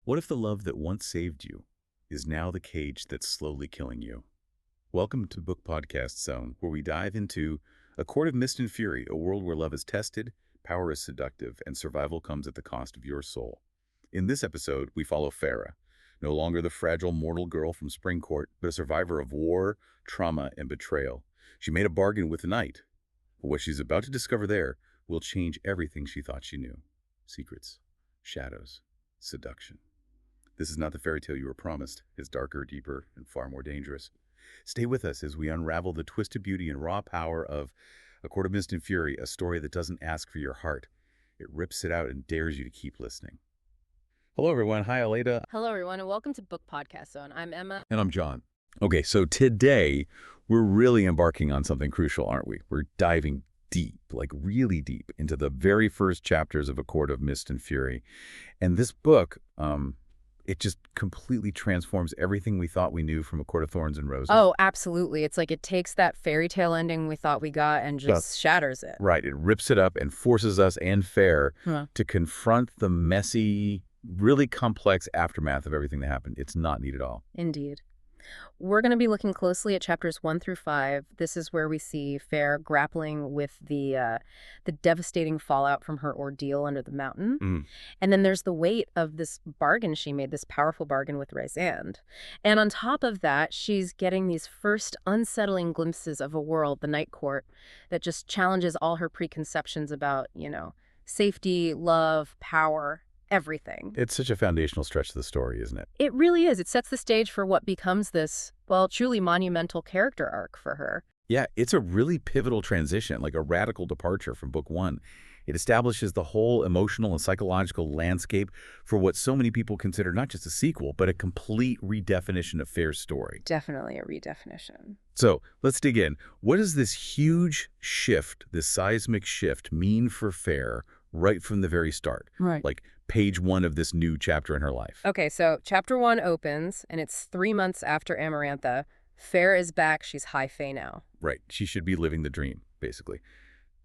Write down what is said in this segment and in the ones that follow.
What if the love that once saved you is now the cage that's slowly killing you? Welcome to BookPodCastZone, where we dive into A Court of Mist and Fury, a world where love is tested, power is seductive, and survival comes at the cost of your soul. In this episode, we follow Feyre, no longer the fragile mortal girl from Spring Court, but a survivor of war, trauma, and betrayal. She made a bargain with the knight, but what she's about to discover there will change everything she thought she knew. Secrets, shadows, seduction. This is not the fairy tale you were promised. It's darker, deeper, and far more dangerous. Stay with us as we unravel the twisted beauty and raw power of A Court of Mist and Fury, a story that doesn't ask for your heart. It rips it out and dares you to keep listening. Hello, everyone. Hi, Aleda. Hello, everyone, and welcome to BookPodCastZone. I'm Emma. And I'm John. Okay, so today we're really embarking on something crucial, aren't we? We're diving deep, like really deep, into the very first chapters of A Court of Mist and Fury. And this book, it just completely transforms everything we thought we knew from A Court of Thorns and Roses. Oh, absolutely. It's like it takes that fairy tale ending we thought we got and just shatters it. Right. It rips it up and forces us and Feyre to confront the messy, really complex aftermath of everything that happened. It's not neat at all. Indeed. We're going to be looking closely at chapters 1 through 5. This is where we see Feyre grappling with the devastating fallout from her ordeal under the mountain. And then there's the weight of this bargain she made, this powerful bargain with Rhysand. And on top of that, she's getting these first unsettling glimpses of a world, the Night Court, that just challenges all her preconceptions about, safety, love, power, everything. It's such a foundational stretch of the story, isn't it? It really is. It sets the stage for what becomes this, well, truly monumental character arc for her. Yeah, it's a really pivotal transition, like a radical departure from book one. It establishes the whole emotional and psychological landscape for what so many people consider not just a sequel, but a complete redefinition of Feyre's story. Definitely a redefinition. So let's dig in. What does this huge shift, this seismic shift, mean for Feyre right from the very start? Right. Like page 1 of this new chapter in her life. Okay, so chapter 1 opens, and it's 3 months after Amarantha. Feyre is back. She's high fae now. Right. She should be living the dream, basically.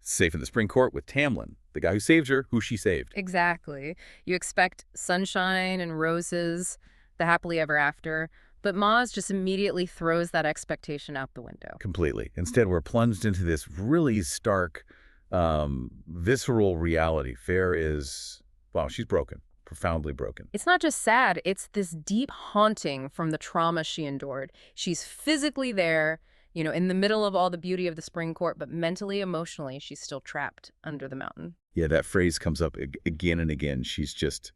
Safe in the Spring Court with Tamlin, the guy who saved her, who she saved. Exactly. You expect sunshine and roses, the happily ever after, but Maas just immediately throws that expectation out the window. Completely. Instead, we're plunged into this really stark, visceral reality. Feyre is, well, she's broken, profoundly broken. It's not just sad, it's this deep haunting from the trauma she endured. She's physically there, in the middle of all the beauty of the Spring Court, but mentally, emotionally, she's still trapped under the mountain. Yeah, that phrase comes up again and again. She's just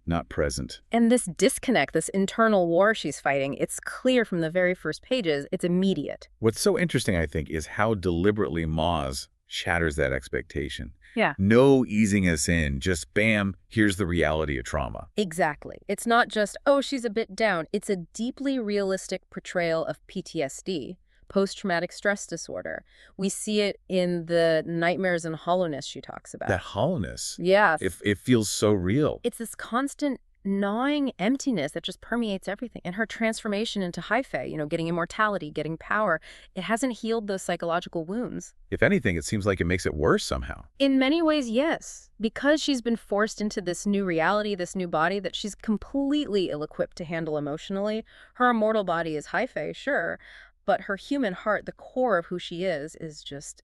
not present. And this disconnect, this internal war she's fighting, it's clear from the very first pages. It's immediate. What's so interesting, I think, is how deliberately Maas shatters that expectation. Yeah. No easing us in, just bam, here's the reality of trauma. Exactly. It's not just, oh, she's a bit down. It's a deeply realistic portrayal of PTSD, post-traumatic stress disorder. We see it in the nightmares and hollowness she talks about. That hollowness. Yeah. It feels so real. It's this constant gnawing emptiness that just permeates everything. And her transformation into high fae, getting immortality, getting power, it hasn't healed those psychological wounds. If anything, it seems like it makes it worse somehow. In many ways, yes. Because she's been forced into this new reality, this new body that she's completely ill-equipped to handle emotionally. Her immortal body is high fae, sure, but her human heart, the core of who she is just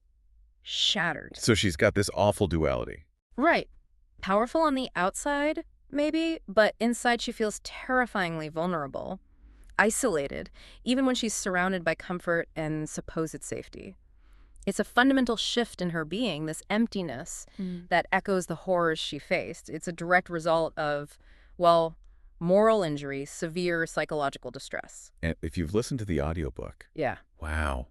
shattered. So she's got this awful duality. Right. Powerful on the outside, maybe, but inside she feels terrifyingly vulnerable, isolated, even when she's surrounded by comfort and supposed safety. It's a fundamental shift in her being, this emptiness that echoes the horrors she faced. It's a direct result of, well, moral injury, severe psychological distress. And if you've listened to the audiobook, Yeah. wow,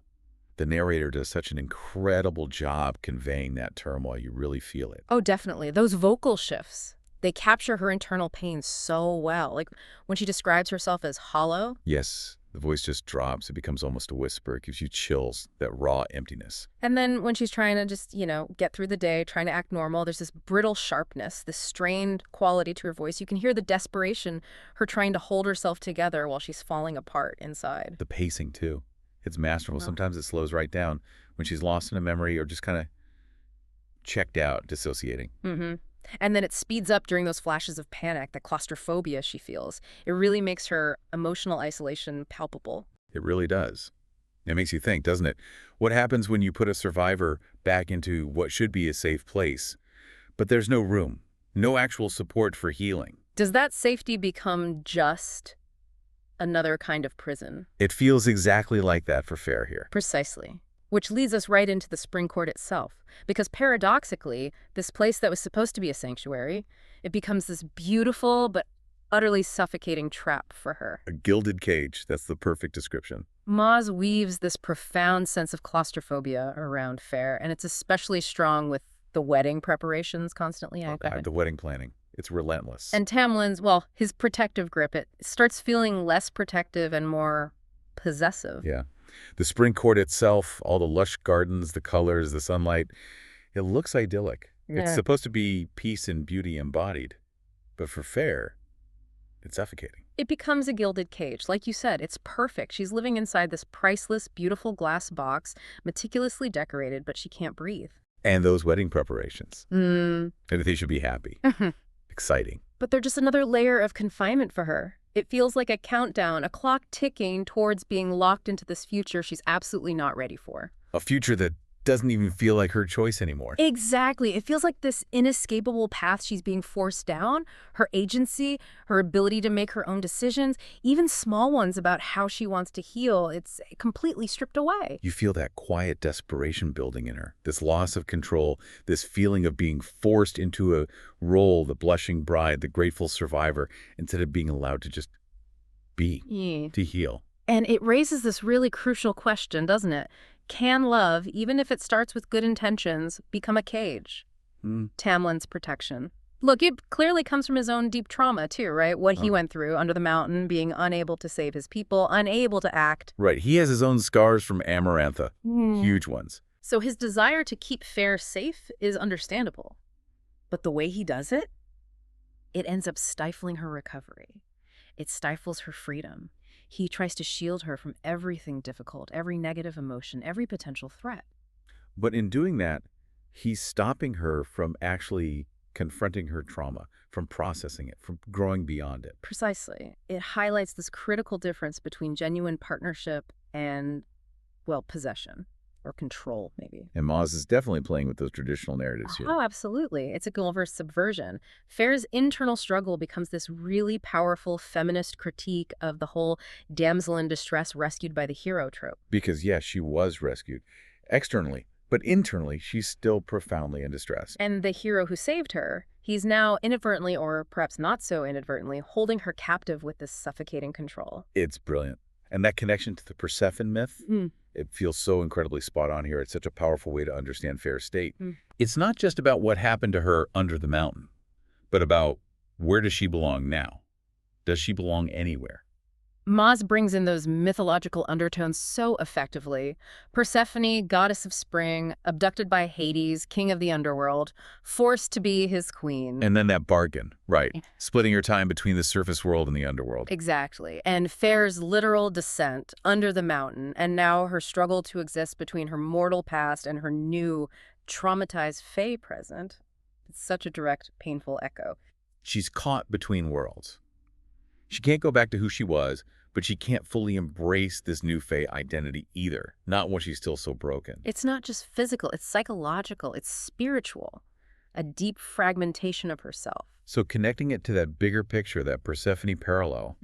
the narrator does such an incredible job conveying that turmoil. You really feel it. Oh, definitely. Those vocal shifts, they capture her internal pain so well. Like when she describes herself as hollow. Yes, the voice just drops. It becomes almost a whisper. It gives you chills, that raw emptiness. And then when she's trying to just, get through the day, trying to act normal, there's this brittle sharpness, this strained quality to her voice. You can hear the desperation, her trying to hold herself together while she's falling apart inside. The pacing, too. It's masterful. Sometimes it slows right down when she's lost in a memory or just kind of checked out, dissociating. And then it speeds up during those flashes of panic, the claustrophobia she feels. It really makes her emotional isolation palpable. It really does. It makes you think, doesn't it? What happens when you put a survivor back into what should be a safe place, but there's no room, no actual support for healing? Does that safety become just another kind of prison? It feels exactly like that for Feyre here. Precisely. Which leads us right into the Spring Court itself. Because paradoxically, this place that was supposed to be a sanctuary, it becomes this beautiful but utterly suffocating trap for her. A gilded cage, that's the perfect description. Maas weaves this profound sense of claustrophobia around Feyre, and it's especially strong with the wedding preparations constantly happening. The wedding planning. It's relentless. And Tamlin's, well, his protective grip, it starts feeling less protective and more possessive. Yeah. The Spring Court itself, all the lush gardens, the colors, the sunlight, it looks idyllic. Yeah. It's supposed to be peace and beauty embodied. But for Feyre, it's suffocating. It becomes a gilded cage. Like you said, it's perfect. She's living inside this priceless, beautiful glass box, meticulously decorated, but she can't breathe. And those wedding preparations. And they should be happy. Exciting. But they're just another layer of confinement for her. It feels like a countdown, a clock ticking towards being locked into this future she's absolutely not ready for. A future that doesn't even feel like her choice anymore. Exactly. It feels like this inescapable path she's being forced down. Her agency, her ability to make her own decisions, even small ones about how she wants to heal, it's completely stripped away. You feel that quiet desperation building in her, this loss of control, this feeling of being forced into a role, the blushing bride, the grateful survivor, instead of being allowed to just be, to heal. And it raises this really crucial question, doesn't it? Can love, even if it starts with good intentions, become a cage? Tamlin's protection. Look, it clearly comes from his own deep trauma, too, right? What he went through under the mountain, being unable to save his people, unable to act. Right. He has his own scars from Amarantha. Huge ones. So his desire to keep Feyre safe is understandable. But the way he does it, it ends up stifling her recovery. It stifles her freedom. He tries to shield her from everything difficult, every negative emotion, every potential threat. But in doing that, he's stopping her from actually confronting her trauma, from processing it, from growing beyond it. Precisely. It highlights this critical difference between genuine partnership and, well, possession. Or control, maybe. And Maas is definitely playing with those traditional narratives here. Oh, absolutely. It's a Gulliver's subversion. Feyre's internal struggle becomes this really powerful feminist critique of the whole damsel in distress rescued by the hero trope. Because, yes, she was rescued externally, but internally, she's still profoundly in distress. And the hero who saved her, he's now inadvertently, or perhaps not so inadvertently, holding her captive with this suffocating control. It's brilliant. And that connection to the Persephone myth, it feels so incredibly spot on here. It's such a powerful way to understand Feyre's state. It's not just about what happened to her under the mountain, but about where does she belong now? Does she belong anywhere? Maas brings in those mythological undertones so effectively. Persephone, goddess of spring, abducted by Hades, king of the underworld, forced to be his queen. And then that bargain, right, splitting her time between the surface world and the underworld. Exactly. And Feyre's literal descent under the mountain, and now her struggle to exist between her mortal past and her new, traumatized Fae present. It's such a direct, painful echo. She's caught between worlds. She can't go back to who she was, but she can't fully embrace this new Fae identity either, not when she's still so broken. It's not just physical, it's psychological, it's spiritual, a deep fragmentation of herself. So connecting it to that bigger picture, that Persephone parallel,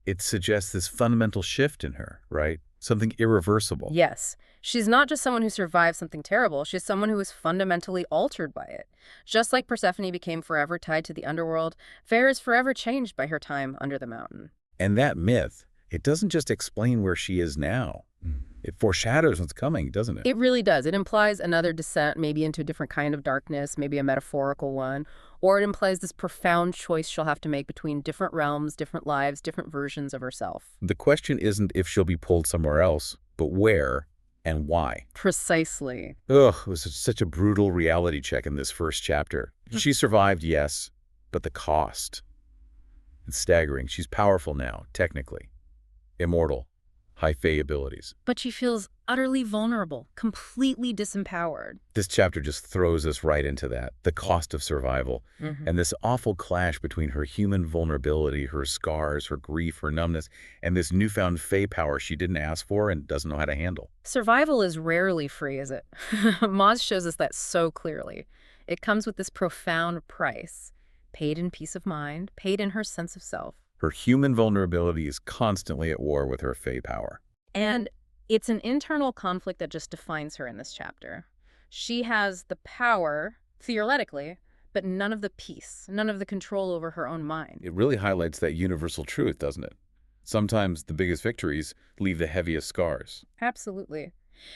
it suggests this fundamental shift in her, right? Something irreversible. Yes. She's not just someone who survived something terrible. She's someone who was fundamentally altered by it. Just like Persephone became forever tied to the underworld, Feyre is forever changed by her time under the mountain. And that myth, it doesn't just explain where she is now. It foreshadows what's coming, doesn't it? It really does. It implies another descent, maybe into a different kind of darkness, maybe a metaphorical one. Or it implies this profound choice she'll have to make between different realms, different lives, different versions of herself. The question isn't if she'll be pulled somewhere else, but where and why. Precisely. Ugh, it was such a brutal reality check in this first chapter. She survived, yes, but the cost. It's staggering. She's powerful now, technically. Immortal. high Fey abilities. But she feels utterly vulnerable, completely disempowered. This chapter just throws us right into that, the cost of survival, and this awful clash between her human vulnerability, her scars, her grief, her numbness, and this newfound Fey power she didn't ask for and doesn't know how to handle. Survival is rarely free, is it? Maas shows us that so clearly. It comes with this profound price, paid in peace of mind, paid in her sense of self. Her human vulnerability is constantly at war with her Fey power. And it's an internal conflict that just defines her in this chapter. She has the power, theoretically, but none of the peace, none of the control over her own mind. It really highlights that universal truth, doesn't it? Sometimes the biggest victories leave the heaviest scars. Absolutely.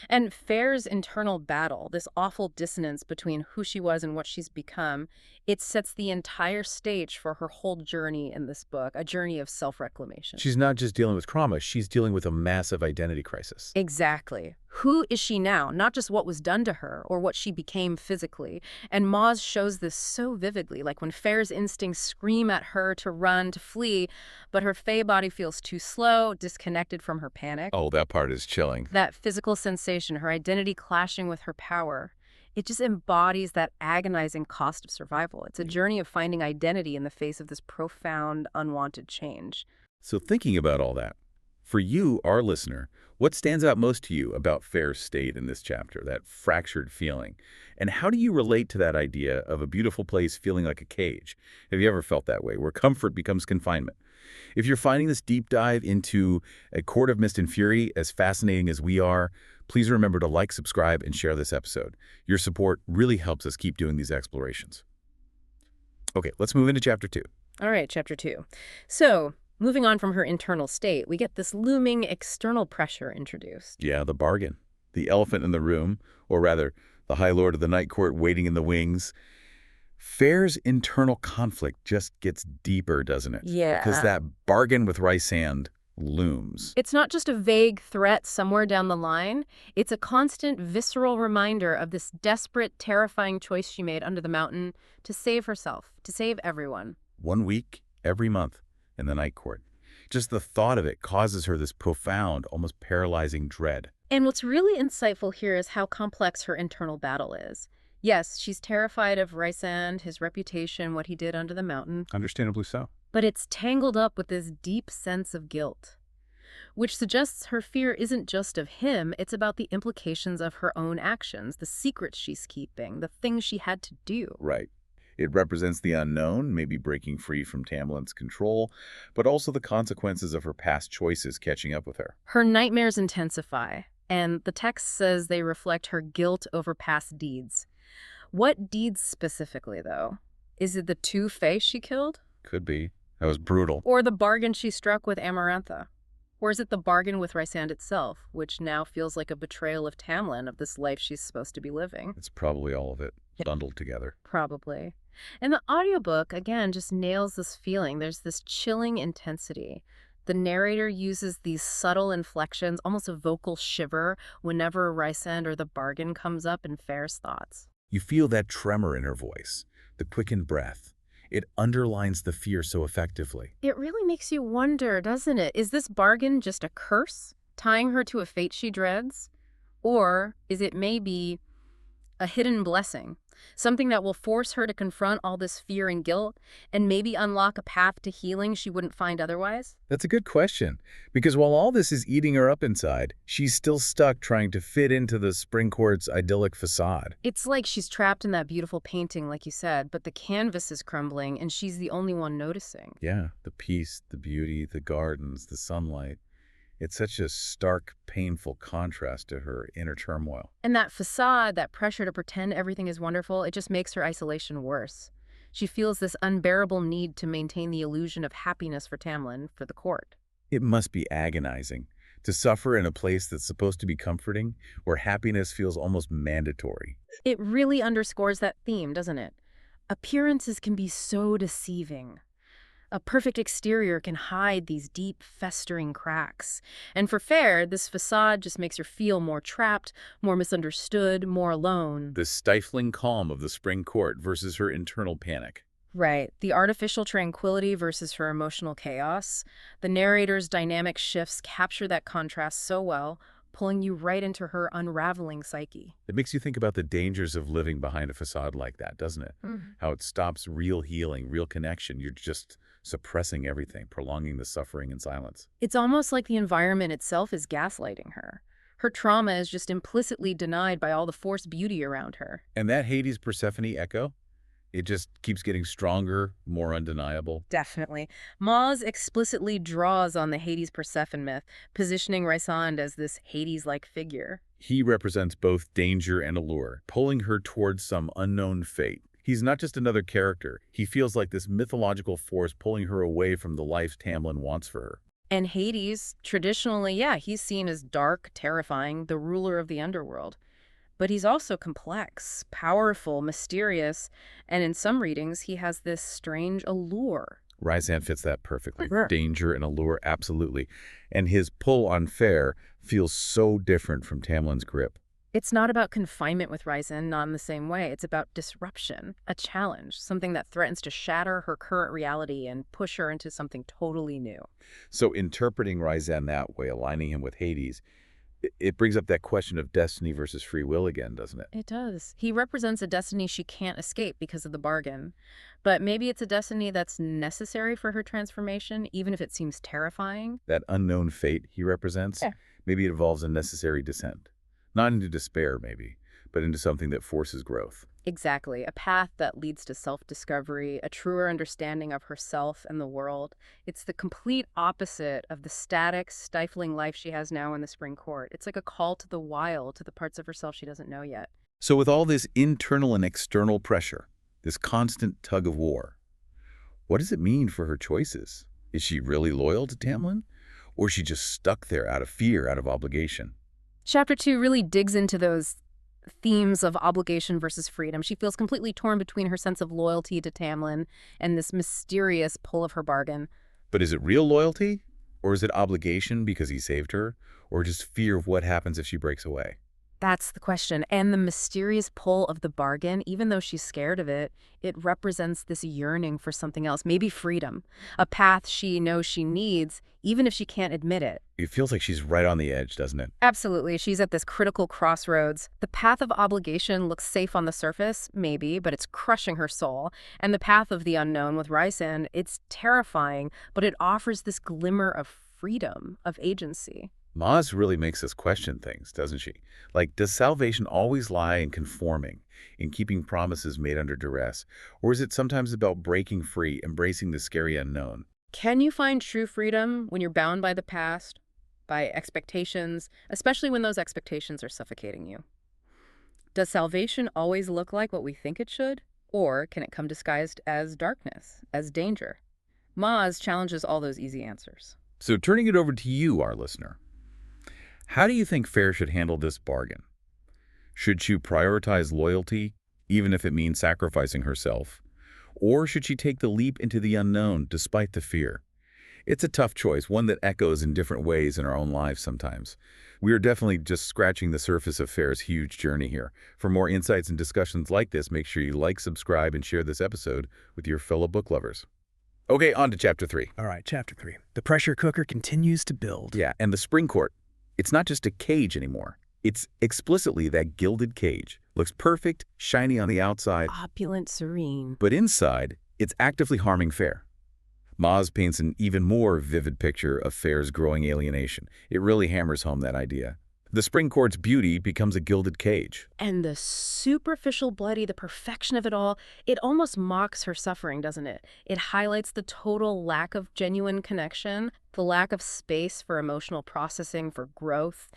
And Feyre's internal battle, this awful dissonance between who she was and what she's become, it sets the entire stage for her whole journey in this book, a journey of self-reclamation. She's not just dealing with trauma, she's dealing with a massive identity crisis. Exactly. Who is she now? Not just what was done to her or what she became physically. And Maas shows this so vividly, like when Feyre's instincts scream at her to run, to flee, but her Fey body feels too slow, disconnected from her panic. Oh, that part is chilling. That physical sensation, her identity clashing with her power, it just embodies that agonizing cost of survival. It's a journey of finding identity in the face of this profound, unwanted change. So thinking about all that, for you, our listener, what stands out most to you about Feyre's state in this chapter, that fractured feeling? And how do you relate to that idea of a beautiful place feeling like a cage? Have you ever felt that way, where comfort becomes confinement? If you're finding this deep dive into A Court of Mist and Fury as fascinating as we are, please remember to like, subscribe, and share this episode. Your support really helps us keep doing these explorations. Okay, let's move into Chapter 2. All right, Chapter 2. So, moving on from her internal state, we get this looming external pressure introduced. Yeah, the bargain. The elephant in the room, or rather, the High Lord of the Night Court waiting in the wings. Feyre's internal conflict just gets deeper, doesn't it? Yeah. Because that bargain with Rhysand looms. It's not just a vague threat somewhere down the line. It's a constant, visceral reminder of this desperate, terrifying choice she made under the mountain to save herself, to save everyone. 1 week, every month, in the Night Court. Just the thought of it causes her this profound, almost paralyzing dread. And what's really insightful here is how complex her internal battle is. Yes, she's terrified of Rhysand, his reputation, what he did under the mountain. Understandably so. But it's tangled up with this deep sense of guilt, which suggests her fear isn't just of him, it's about the implications of her own actions, the secrets she's keeping, the things she had to do. Right. It represents the unknown, maybe breaking free from Tamlin's control, but also the consequences of her past choices catching up with her. Her nightmares intensify, and the text says they reflect her guilt over past deeds. What deeds specifically, though? Is it the 2 Fey she killed? Could be. That was brutal. Or the bargain she struck with Amarantha? Or is it the bargain with Rhysand itself, which now feels like a betrayal of Tamlin, of this life she's supposed to be living? It's probably all of it, bundled together. Probably. And the audiobook, again, just nails this feeling. There's this chilling intensity. The narrator uses these subtle inflections, almost a vocal shiver, whenever Rhysand or the bargain comes up in Feyre's thoughts. You feel that tremor in her voice, the quickened breath. It underlines the fear so effectively. It really makes you wonder, doesn't it? Is this bargain just a curse, tying her to a fate she dreads? Or is it maybe a hidden blessing, something that will force her to confront all this fear and guilt and maybe unlock a path to healing she wouldn't find otherwise? That's a good question, because while all this is eating her up inside, she's still stuck trying to fit into the Spring Court's idyllic facade. It's like she's trapped in that beautiful painting, like you said, but the canvas is crumbling and she's the only one noticing. Yeah, the peace, the beauty, the gardens, the sunlight. It's such a stark, painful contrast to her inner turmoil. And that facade, that pressure to pretend everything is wonderful, it just makes her isolation worse. She feels this unbearable need to maintain the illusion of happiness for Tamlin, for the court. It must be agonizing to suffer in a place that's supposed to be comforting, where happiness feels almost mandatory. It really underscores that theme, doesn't it? Appearances can be so deceiving. A perfect exterior can hide these deep, festering cracks. And for Feyre, this facade just makes her feel more trapped, more misunderstood, more alone. The stifling calm of the Spring Court versus her internal panic. Right. The artificial tranquility versus her emotional chaos. The narrator's dynamic shifts capture that contrast so well, pulling you right into her unraveling psyche. It makes you think about the dangers of living behind a facade like that, doesn't it? Mhm. How it stops real healing, real connection. You're just suppressing everything, prolonging the suffering in silence. It's almost like the environment itself is gaslighting her. Her trauma is just implicitly denied by all the forced beauty around her. And that Hades Persephone echo, it just keeps getting stronger, more undeniable. Definitely. Maas explicitly draws on the Hades Persephone myth, positioning Rhysand as this Hades-like figure. He represents both danger and allure, pulling her towards some unknown fate. He's not just another character. He feels like this mythological force pulling her away from the life Tamlin wants for her. And Hades, traditionally, yeah, he's seen as dark, terrifying, the ruler of the underworld. But he's also complex, powerful, mysterious, and in some readings, he has this strange allure. Rhysand fits that perfectly. Sure. Danger and allure, absolutely. And his pull on Feyre feels so different from Tamlin's grip. It's not about confinement with Rhysand, not in the same way. It's about disruption, a challenge, something that threatens to shatter her current reality and push her into something totally new. So interpreting Rhysand that way, aligning him with Hades, it brings up that question of destiny versus free will again, doesn't it? It does. He represents a destiny she can't escape because of the bargain. But maybe it's a destiny that's necessary for her transformation, even if it seems terrifying. That unknown fate he represents, Yeah. maybe it involves a necessary descent. Not into despair, maybe, but into something that forces growth. Exactly. A path that leads to self-discovery, a truer understanding of herself and the world. It's the complete opposite of the static, stifling life she has now in the Spring Court. It's like a call to the wild, to the parts of herself she doesn't know yet. So with all this internal and external pressure, this constant tug of war, what does it mean for her choices? Is she really loyal to Tamlin? Or is she just stuck there out of fear, out of obligation? Chapter 2 really digs into those themes of obligation versus freedom. She feels completely torn between her sense of loyalty to Tamlin and this mysterious pull of her bargain. But is it real loyalty? Or is it obligation because he saved her? Or just fear of what happens if she breaks away? That's the question. And the mysterious pull of the bargain, even though she's scared of it, it represents this yearning for something else, maybe freedom, a path she knows she needs, even if she can't admit it. It feels like she's right on the edge, doesn't it? Absolutely. She's at this critical crossroads. The path of obligation looks safe on the surface, maybe, but it's crushing her soul. And the path of the unknown with Rhysand, it's terrifying, but it offers this glimmer of freedom, of agency. Maas really makes us question things, doesn't she? Like, does salvation always lie in conforming, in keeping promises made under duress? Or is it sometimes about breaking free, embracing the scary unknown? Can you find true freedom when you're bound by the past, by expectations, especially when those expectations are suffocating you? Does salvation always look like what we think it should? Or can it come disguised as darkness, as danger? Maas challenges all those easy answers. So turning it over to you, our listener, how do you think Feyre should handle this bargain? Should she prioritize loyalty, even if it means sacrificing herself? Or should she take the leap into the unknown despite the fear? It's a tough choice, one that echoes in different ways in our own lives sometimes. We are definitely just scratching the surface of Feyre's huge journey here. For more insights and discussions like this, make sure you like, subscribe, and share this episode with your fellow book lovers. Okay, on to Chapter 3. All right, Chapter 3. The pressure cooker continues to build. Yeah, and the Spring Court. It's not just a cage anymore. It's explicitly that gilded cage. Looks perfect, shiny on the outside, Opulent, serene. but inside, it's actively harming Feyre. Maas paints an even more vivid picture of Feyre's growing alienation. It really hammers home that idea. The Spring Court's beauty becomes a gilded cage. And the superficial bloody, the perfection of it all, it almost mocks her suffering, doesn't it? It highlights the total lack of genuine connection, the lack of space for emotional processing, for growth,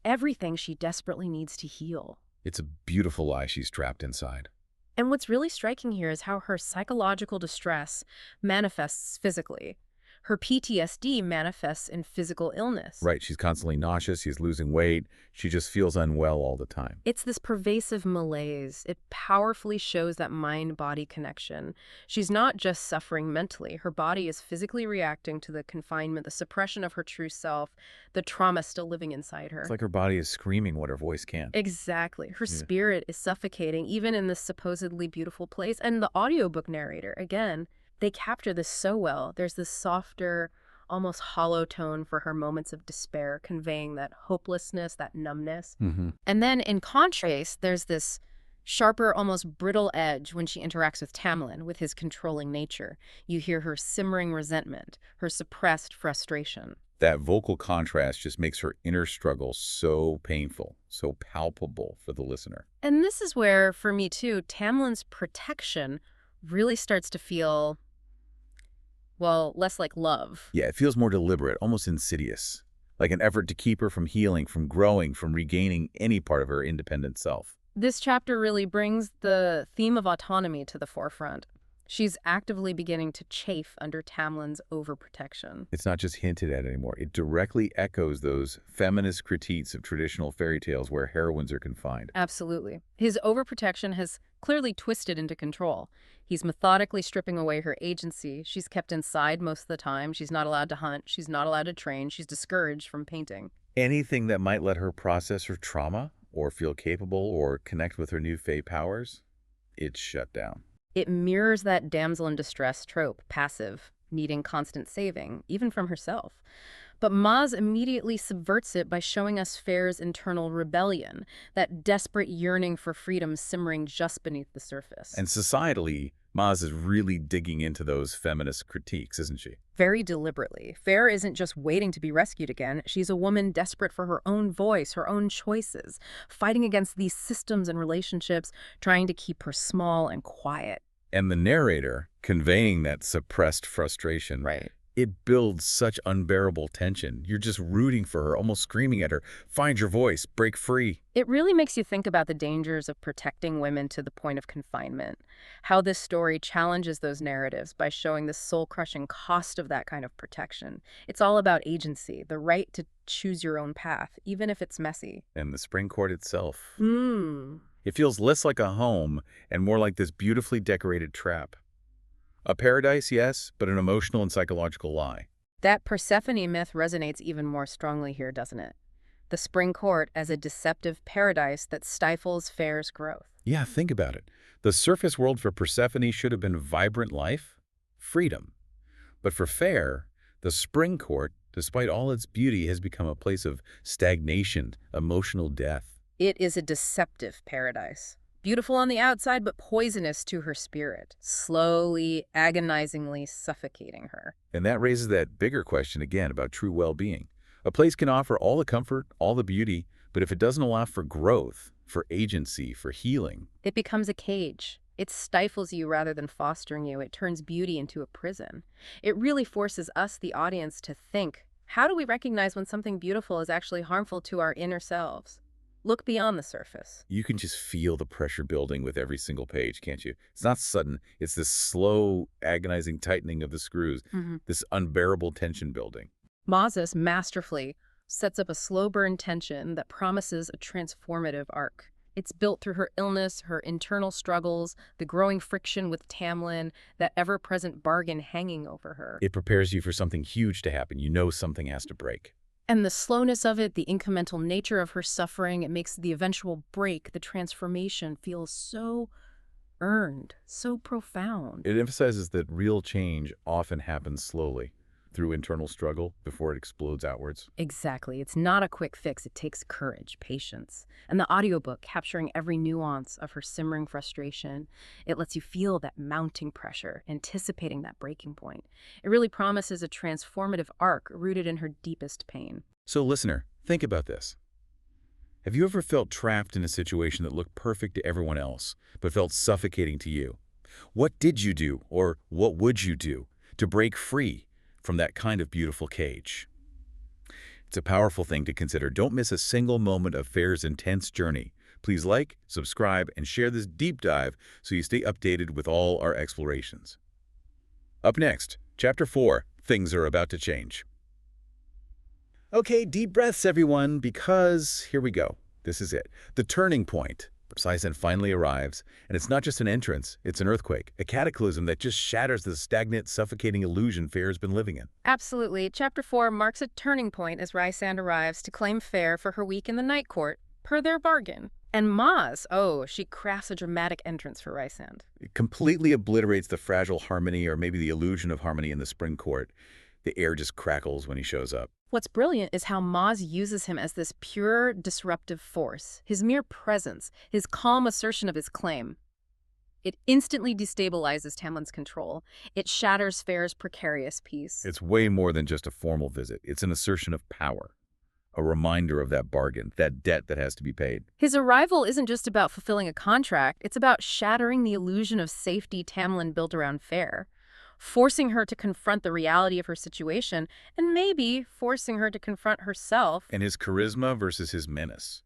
everything she desperately needs to heal. It's a beautiful lie she's trapped inside. And what's really striking here is how her psychological distress manifests physically. Her PTSD manifests in physical illness. Right, she's constantly nauseous, she's losing weight, she just feels unwell all the time. It's this pervasive malaise. It powerfully shows that mind-body connection. She's not just suffering mentally. Her body is physically reacting to the confinement, the suppression of her true self, the trauma still living inside her. It's like her body is screaming what her voice can't. Exactly. Her spirit is suffocating, even in this supposedly beautiful place. And the audiobook narrator, again, they capture this so well. There's this softer, almost hollow tone for her moments of despair, conveying that hopelessness, that numbness. And then in contrast, there's this sharper, almost brittle edge when she interacts with Tamlin, with his controlling nature. You hear her simmering resentment, her suppressed frustration. That vocal contrast just makes her inner struggle so painful, so palpable for the listener. And this is where, for me too, Tamlin's protection really starts to feel, well, less like love. Yeah, it feels more deliberate, almost insidious, like an effort to keep her from healing, from growing, from regaining any part of her independent self. This chapter really brings the theme of autonomy to the forefront. She's actively beginning to chafe under Tamlin's overprotection. It's not just hinted at anymore. It directly echoes those feminist critiques of traditional fairy tales where heroines are confined. Absolutely. His overprotection has clearly twisted into control. He's methodically stripping away her agency. She's kept inside most of the time. She's not allowed to hunt. She's not allowed to train. She's discouraged from painting. Anything that might let her process her trauma or feel capable or connect with her new Fae powers, it's shut down. It mirrors that damsel in distress trope, passive, needing constant saving, even from herself. But Maas immediately subverts it by showing us Feyre's internal rebellion, that desperate yearning for freedom simmering just beneath the surface. And societally, Maas is really digging into those feminist critiques, isn't she? Very deliberately. Feyre isn't just waiting to be rescued again. She's a woman desperate for her own voice, her own choices, fighting against these systems and relationships, trying to keep her small and quiet. And the narrator, conveying that suppressed frustration, Right. It builds such unbearable tension. You're just rooting for her, almost screaming at her, find your voice, break free. It really makes you think about the dangers of protecting women to the point of confinement, how this story challenges those narratives by showing the soul-crushing cost of that kind of protection. It's all about agency, the right to choose your own path, even if it's messy. And the spring court itself. It feels less like a home and more like this beautifully decorated trap. A paradise, yes, but an emotional and psychological lie. That Persephone myth resonates even more strongly here, doesn't it? The spring court as a deceptive paradise that stifles Feyre's growth. Yeah, think about it. The surface world for Persephone should have been vibrant life, freedom. But for Feyre, the spring court, despite all its beauty, has become a place of stagnation, emotional death. It is a deceptive paradise. Beautiful on the outside, but poisonous to her spirit, slowly, agonizingly suffocating her. And that raises that bigger question again about true well-being. A place can offer all the comfort, all the beauty, but if it doesn't allow for growth, for agency, for healing, it becomes a cage. It stifles you rather than fostering you. It turns beauty into a prison. It really forces us, the audience, to think, how do we recognize when something beautiful is actually harmful to our inner selves? Look beyond the surface. You can just feel the pressure building with every single page, can't you? It's not sudden. It's this slow, agonizing tightening of the screws, this unbearable tension building. Maas masterfully sets up a slow burn tension that promises a transformative arc. It's built through her illness, her internal struggles, the growing friction with Tamlin, that ever-present bargain hanging over her. It prepares you for something huge to happen. You know something has to break. And the slowness of it, the incremental nature of her suffering, it makes the eventual break, the transformation, feel so earned, so profound. It emphasizes that real change often happens slowly, through internal struggle before it explodes outwards. Exactly. It's not a quick fix. It takes courage, patience. And the audiobook, capturing every nuance of her simmering frustration, it lets you feel that mounting pressure, anticipating that breaking point. It really promises a transformative arc rooted in her deepest pain. So listener, think about this. Have you ever felt trapped in a situation that looked perfect to everyone else, but felt suffocating to you? What did you do, or what would you do, to break free from that kind of beautiful cage? It's a powerful thing to consider. Don't miss a single moment of Feyre's intense journey. Please like, subscribe, and share this deep dive so you stay updated with all our explorations. Up next, Chapter 4, Things are about to change. Okay, deep breaths, everyone, because here we go. This is it. The turning point. Rhysand finally arrives, and it's not just an entrance, it's an earthquake, a cataclysm that just shatters the stagnant, suffocating illusion Feyre's been living in. Absolutely. Chapter 4 marks a turning point as Rhysand arrives to claim Feyre for her week in the Night Court, per their bargain. And Maas, she crafts a dramatic entrance for Rhysand. It completely obliterates the fragile harmony, or maybe the illusion of harmony, in the spring court. The air just crackles when he shows up. What's brilliant is how Maas uses him as this pure, disruptive force. His mere presence, his calm assertion of his claim. It instantly destabilizes Tamlin's control. It shatters Feyre's precarious peace. It's way more than just a formal visit. It's an assertion of power. A reminder of that bargain, that debt that has to be paid. His arrival isn't just about fulfilling a contract. It's about shattering the illusion of safety Tamlin built around Feyre. Forcing her to confront the reality of her situation, and maybe forcing her to confront herself. And his charisma versus his menace.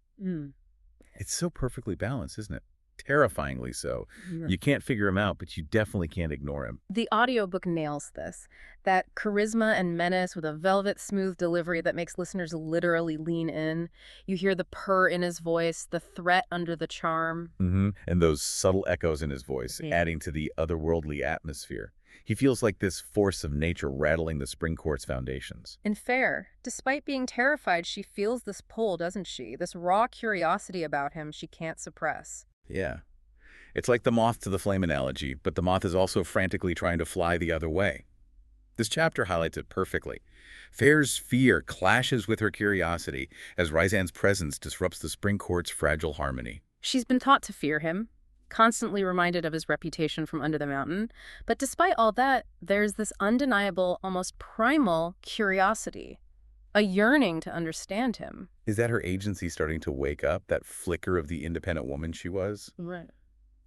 It's so perfectly balanced, isn't it? Terrifyingly so. You can't figure him out, but you definitely can't ignore him. The audiobook nails this. That charisma and menace with a velvet smooth delivery that makes listeners literally lean in. You hear the purr in his voice, the threat under the charm. And those subtle echoes in his voice, adding to the otherworldly atmosphere. He feels like this force of nature rattling the spring court's foundations. And Feyre, despite being terrified, she feels this pull, doesn't she? This raw curiosity about him she can't suppress. Yeah. It's like the moth to the flame analogy, but the moth is also frantically trying to fly the other way. This chapter highlights it perfectly. Feyre's fear clashes with her curiosity as Rhysand's presence disrupts the spring court's fragile harmony. She's been taught to fear him, constantly reminded of his reputation from under the mountain. But despite all that, there's this undeniable, almost primal curiosity, a yearning to understand him. Is that her agency starting to wake up, that flicker of the independent woman she was? Right.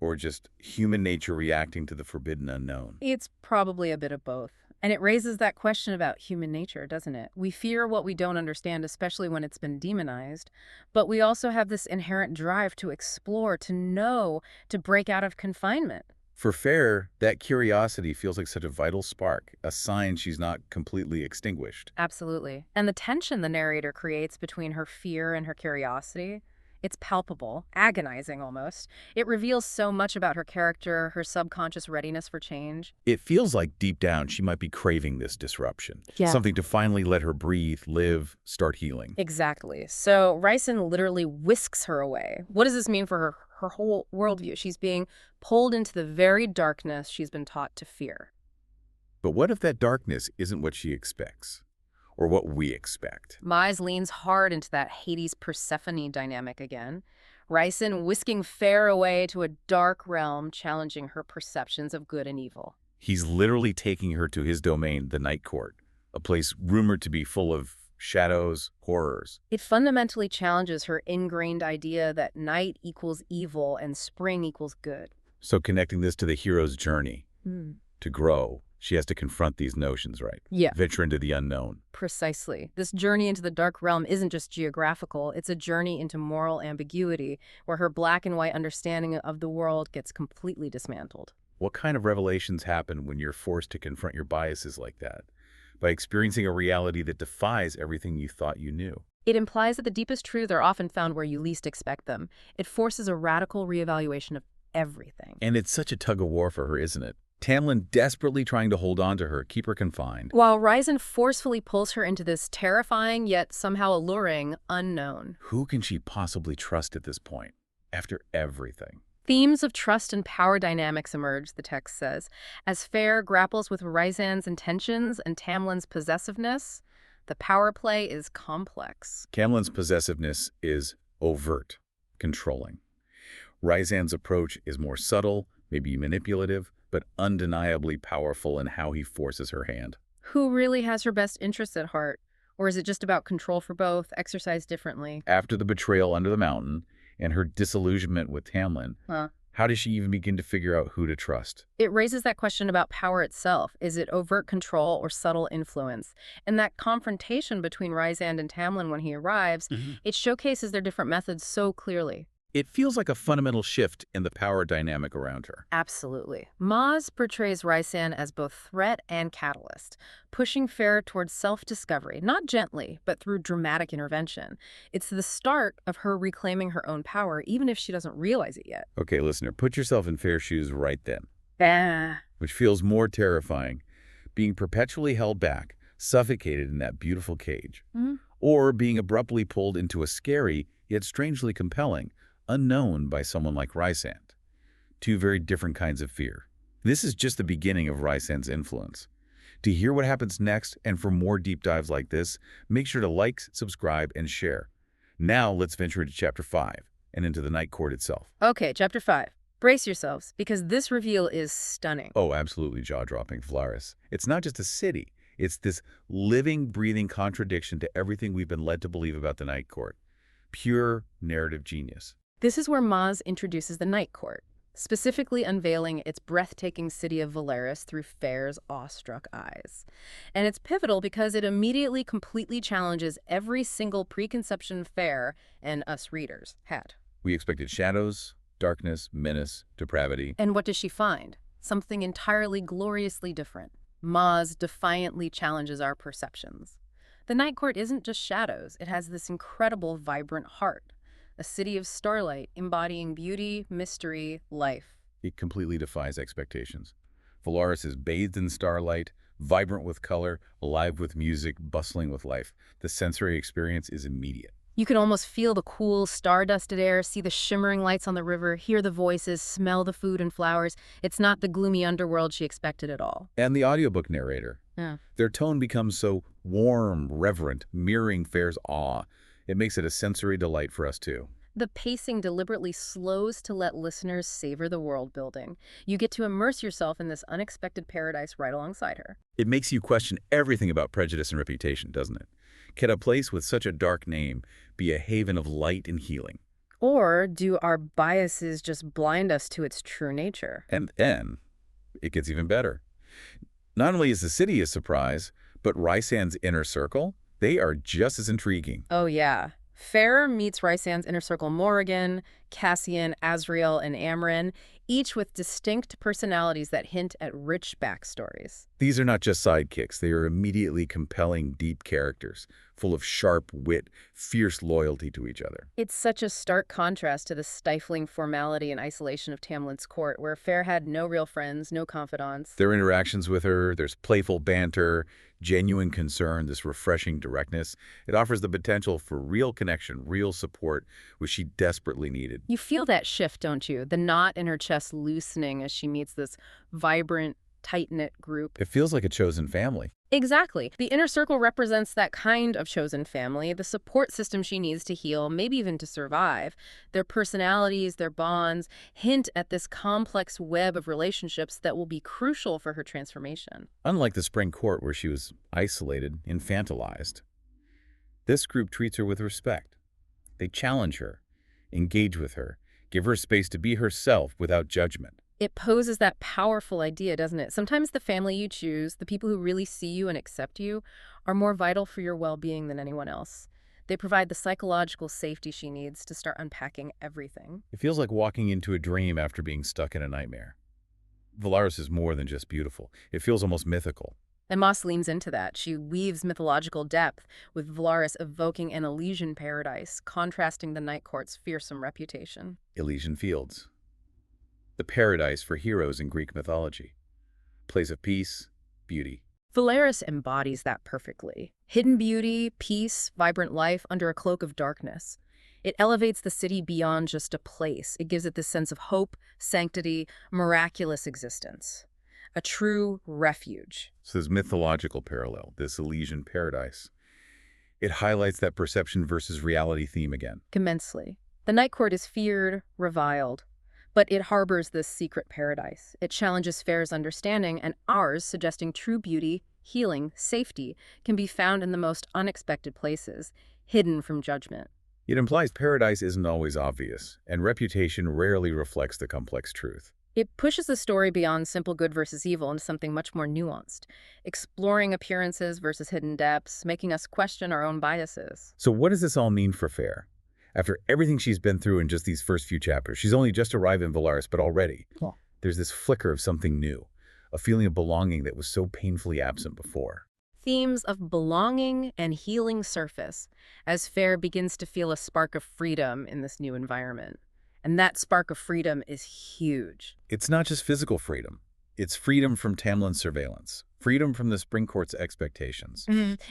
Or just human nature reacting to the forbidden unknown? It's probably a bit of both. And it raises that question about human nature, doesn't it? We fear what we don't understand, especially when it's been demonized. But we also have this inherent drive to explore, to know, to break out of confinement. For Feyre, that curiosity feels like such a vital spark, a sign she's not completely extinguished. Absolutely. And the tension the narrator creates between her fear and her curiosity, it's palpable, agonizing almost. It reveals so much about her character, her subconscious readiness for change. It feels like deep down she might be craving this disruption. Yeah. Something to finally let her breathe, live, start healing. Exactly. So Rhysand literally whisks her away. What does this mean for her whole worldview? She's being pulled into the very darkness she's been taught to fear. But what if that darkness isn't what she expects? Or what we expect? Maas leans hard into that Hades Persephone dynamic again. Rhysand whisking Feyre away to a dark realm, challenging her perceptions of good and evil. He's literally taking her to his domain, the Night Court, a place rumored to be full of shadows, horrors. It fundamentally challenges her ingrained idea that night equals evil and spring equals good. So connecting this to the hero's journey, to grow, she has to confront these notions, right? Yeah. Venture into the unknown. Precisely. This journey into the dark realm isn't just geographical, it's a journey into moral ambiguity, where her black and white understanding of the world gets completely dismantled. What kind of revelations happen when you're forced to confront your biases like that? By experiencing a reality that defies everything you thought you knew. It implies that the deepest truths are often found where you least expect them. It forces a radical reevaluation of everything. And it's such a tug of war for her, isn't it? Tamlin desperately trying to hold on to her, keep her confined. While Rhysand forcefully pulls her into this terrifying yet somehow alluring unknown. Who can she possibly trust at this point, after everything? Themes of trust and power dynamics emerge, the text says, as Feyre grapples with Rhysand's intentions and Tamlin's possessiveness. The power play is complex. Tamlin's possessiveness is overt, controlling. Rhysand's approach is more subtle, maybe manipulative, but undeniably powerful in how he forces her hand. Who really has her best interests at heart? Or is it just about control for both, exercised differently? After the betrayal under the mountain and her disillusionment with Tamlin, how does she even begin to figure out who to trust? It raises that question about power itself. Is it overt control or subtle influence? And that confrontation between Rhysand and Tamlin when he arrives, it showcases their different methods so clearly. It feels like a fundamental shift in the power dynamic around her. Absolutely. Maas portrays Rhysand as both threat and catalyst, pushing Feyre towards self-discovery, not gently, but through dramatic intervention. It's the start of her reclaiming her own power, even if she doesn't realize it yet. Okay, listener, put yourself in Feyre's shoes right then. Which feels more terrifying, being perpetually held back, suffocated in that beautiful cage, or being abruptly pulled into a scary, yet strangely compelling, unknown by someone like Rhysand. Two very different kinds of fear. This is just the beginning of Rhysand's influence. To hear what happens next and for more deep dives like this, make sure to like, subscribe, and share. Now let's venture into Chapter 5 and into the Night Court itself. Okay, Chapter 5. Brace yourselves, because this reveal is stunning. Oh, absolutely jaw-dropping, Feyre. It's not just a city. It's this living, breathing contradiction to everything we've been led to believe about the Night Court. Pure narrative genius. This is where Maas introduces the Night Court, specifically unveiling its breathtaking city of Velaris through Feyre's awestruck eyes. And it's pivotal because it immediately completely challenges every single preconception Feyre and us readers had. We expected shadows, darkness, menace, depravity. And what does she find? Something entirely gloriously different. Maas defiantly challenges our perceptions. The Night Court isn't just shadows. It has this incredible, vibrant heart. A city of starlight embodying beauty, mystery, life. It completely defies expectations. Velaris is bathed in starlight, vibrant with color, alive with music, bustling with life. The sensory experience is immediate. You can almost feel the cool, star-dusted air, see the shimmering lights on the river, hear the voices, smell the food and flowers. It's not the gloomy underworld she expected at all. And the audiobook narrator. Yeah. Their tone becomes so warm, reverent, mirroring Feyre's awe. It makes it a sensory delight for us, too. The pacing deliberately slows to let listeners savor the world building. You get to immerse yourself in this unexpected paradise right alongside her. It makes you question everything about prejudice and reputation, doesn't it? Can a place with such a dark name be a haven of light and healing? Or do our biases just blind us to its true nature? And then it gets even better. Not only is the city a surprise, but Rhysand's inner circle, they are just as intriguing. Oh, yeah. Feyre meets Rhysand's inner circle Morrigan, Cassian, Azriel, and Amren, each with distinct personalities that hint at rich backstories. These are not just sidekicks. They are immediately compelling, deep characters, full of sharp wit, fierce loyalty to each other. It's such a stark contrast to the stifling formality and isolation of Tamlin's court, where Feyre had no real friends, no confidants. Their interactions with her, there's playful banter, genuine concern, this refreshing directness. It offers the potential for real connection, real support, which she desperately needed. You feel that shift, don't you? The knot in her chest loosening as she meets this vibrant, tight-knit group. It feels like a chosen family. Exactly. The inner circle represents that kind of chosen family, the support system she needs to heal, maybe even to survive. Their personalities, their bonds, hint at this complex web of relationships that will be crucial for her transformation. Unlike the Spring Court, where she was isolated, infantilized, this group treats her with respect. They challenge her, engage with her, give her space to be herself without judgment. It poses that powerful idea, doesn't it? Sometimes the family you choose, the people who really see you and accept you, are more vital for your well-being than anyone else. They provide the psychological safety she needs to start unpacking everything. It feels like walking into a dream after being stuck in a nightmare. Velaris is more than just beautiful. It feels almost mythical. And Maas leans into that. She weaves mythological depth, with Velaris evoking an Elysian paradise, contrasting the Night Court's fearsome reputation. Elysian Fields. The paradise for heroes in Greek mythology. Place of peace, beauty. Velaris embodies that perfectly. Hidden beauty, peace, vibrant life under a cloak of darkness. It elevates the city beyond just a place. It gives it this sense of hope, sanctity, miraculous existence. A true refuge. So this mythological parallel, this Elysian paradise, it highlights that perception versus reality theme again. Immensely. The Night Court is feared, reviled, but it harbors this secret paradise. It challenges Feyre's understanding and ours, suggesting true beauty, healing, safety can be found in the most unexpected places, hidden from judgment. It implies paradise isn't always obvious, and reputation rarely reflects the complex truth. It pushes the story beyond simple good versus evil into something much more nuanced, exploring appearances versus hidden depths, making us question our own biases. So what does this all mean for Feyre? After everything she's been through in just these first few chapters, she's only just arrived in Valaris, but already there's this flicker of something new, a feeling of belonging that was so painfully absent before. Themes of belonging and healing surface as Feyre begins to feel a spark of freedom in this new environment. And that spark of freedom is huge. It's not just physical freedom. It's freedom from Tamlin's surveillance, freedom from the Spring Court's expectations.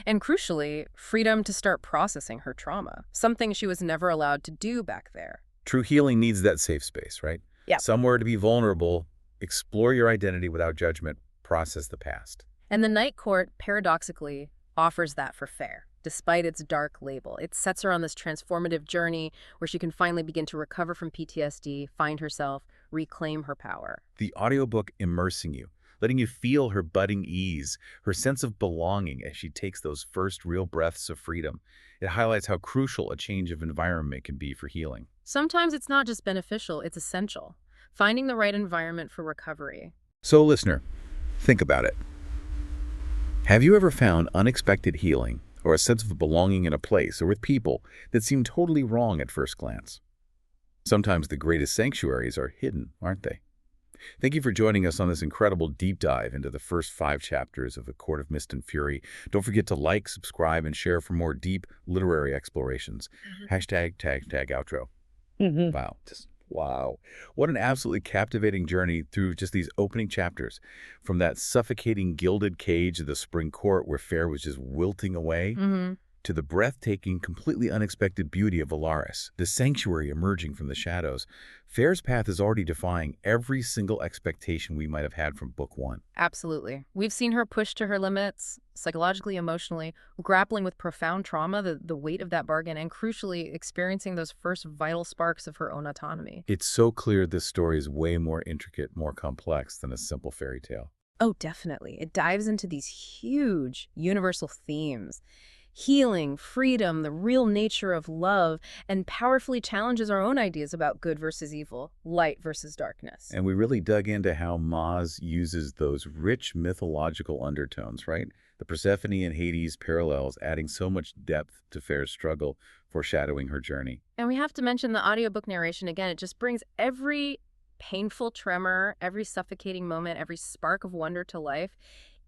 And crucially, freedom to start processing her trauma, something she was never allowed to do back there. True healing needs that safe space, right? Yeah. Somewhere to be vulnerable, explore your identity without judgment, process the past. And the Night Court, paradoxically, offers that for Feyre. Despite its dark label, it sets her on this transformative journey where she can finally begin to recover from PTSD, find herself, reclaim her power. The audiobook immersing you, letting you feel her budding ease, her sense of belonging as she takes those first real breaths of freedom. It highlights how crucial a change of environment can be for healing. Sometimes it's not just beneficial, it's essential. Finding the right environment for recovery. So, listener, think about it. Have you ever found unexpected healing or a sense of belonging in a place or with people that seem totally wrong at first glance? Sometimes the greatest sanctuaries are hidden, aren't they? Thank you for joining us on this incredible deep dive into the first 5 chapters of A Court of Mist and Fury. Don't forget to like, subscribe, and share for more deep literary explorations. Hashtag outro. Wow. What an absolutely captivating journey through just these opening chapters. From that suffocating gilded cage of the Spring Court where Feyre was just wilting away, to the breathtaking, completely unexpected beauty of Valaris, the sanctuary emerging from the shadows. Feyre's path is already defying every single expectation we might have had from Book 1. Absolutely. We've seen her push to her limits, psychologically, emotionally, grappling with profound trauma, the weight of that bargain, and crucially, experiencing those first vital sparks of her own autonomy. It's so clear this story is way more intricate, more complex than a simple fairy tale. Oh, definitely. It dives into these huge universal themes. Healing, freedom, the real nature of love, and powerfully challenges our own ideas about good versus evil, light versus darkness. And we really dug into how Maas uses those rich mythological undertones, right? The Persephone and Hades parallels adding so much depth to Feyre's struggle, foreshadowing her journey. And we have to mention the audiobook narration again. It just brings every painful tremor, every suffocating moment, every spark of wonder to life.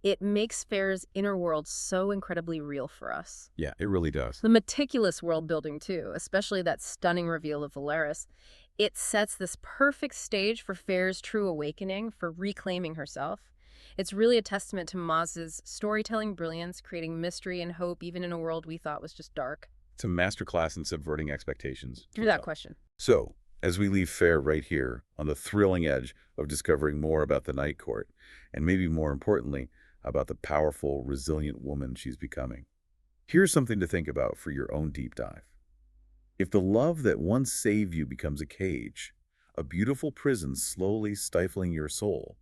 It makes Feyre's inner world so incredibly real for us. Yeah, it really does. The meticulous world building, too, especially that stunning reveal of Valaris, it sets this perfect stage for Feyre's true awakening, for reclaiming herself. It's really a testament to Maas's storytelling brilliance, creating mystery and hope even in a world we thought was just dark. It's a masterclass in subverting expectations. Through that question. So, as we leave Feyre right here on the thrilling edge of discovering more about the Night Court, and maybe more importantly, about the powerful, resilient woman she's becoming. Here's something to think about for your own deep dive. If the love that once saved you becomes a cage, a beautiful prison slowly stifling your soul,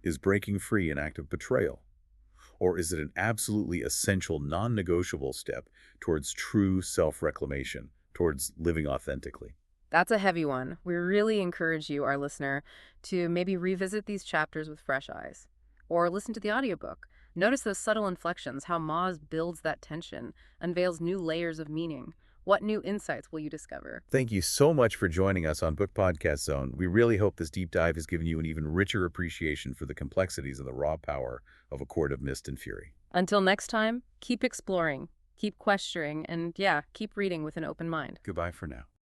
is breaking free an act of betrayal? Or is it an absolutely essential, non-negotiable step towards true self-reclamation, towards living authentically? That's a heavy one. We really encourage you, our listener, to maybe revisit these chapters with fresh eyes. Or listen to the audiobook. Notice those subtle inflections, how Maas builds that tension, unveils new layers of meaning. What new insights will you discover? Thank you so much for joining us on BookPodCastZone. We really hope this deep dive has given you an even richer appreciation for the complexities and the raw power of A Court of Mist and Fury. Until next time, keep exploring, keep questioning, and keep reading with an open mind. Goodbye for now.